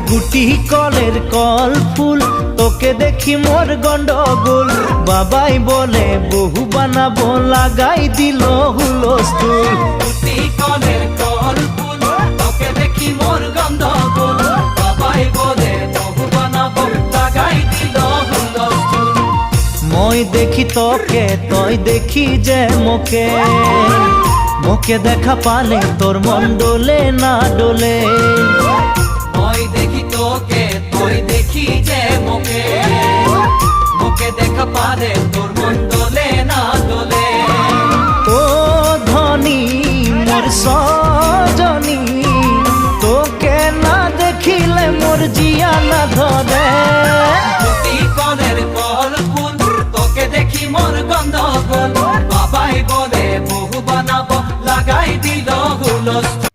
গুটি কলের কল ফুল তোকে দেখি মোর গন্ডগোল বাবাই বলে বহু বানাবো লাগাই দিল হুলস্থুল গুটি কলের কল ফুল তোকে দেখি মোর গন্ডগোল বাবাই বলে বহু বানাবো লাগাই দিল হুলস্থুল মই দেখি তোকে তই দেখি যে মোকে মোকে দেখা পালে তোর মন ডোলে না ডোলে মই দেখি তোকে তুই দেখি যে মোকে মোকে দেখা পারে তোর মন দোলে না দোলে ও ধনী মোর সজনী তোকে না দেখিলে মোর জিয়া না ধরে গুটি কলের কল ফুল তোকে দেখি মোর গন্ডগোল বাবাই বলে বহু বানাবো লাগাই দিল হুলস্থুল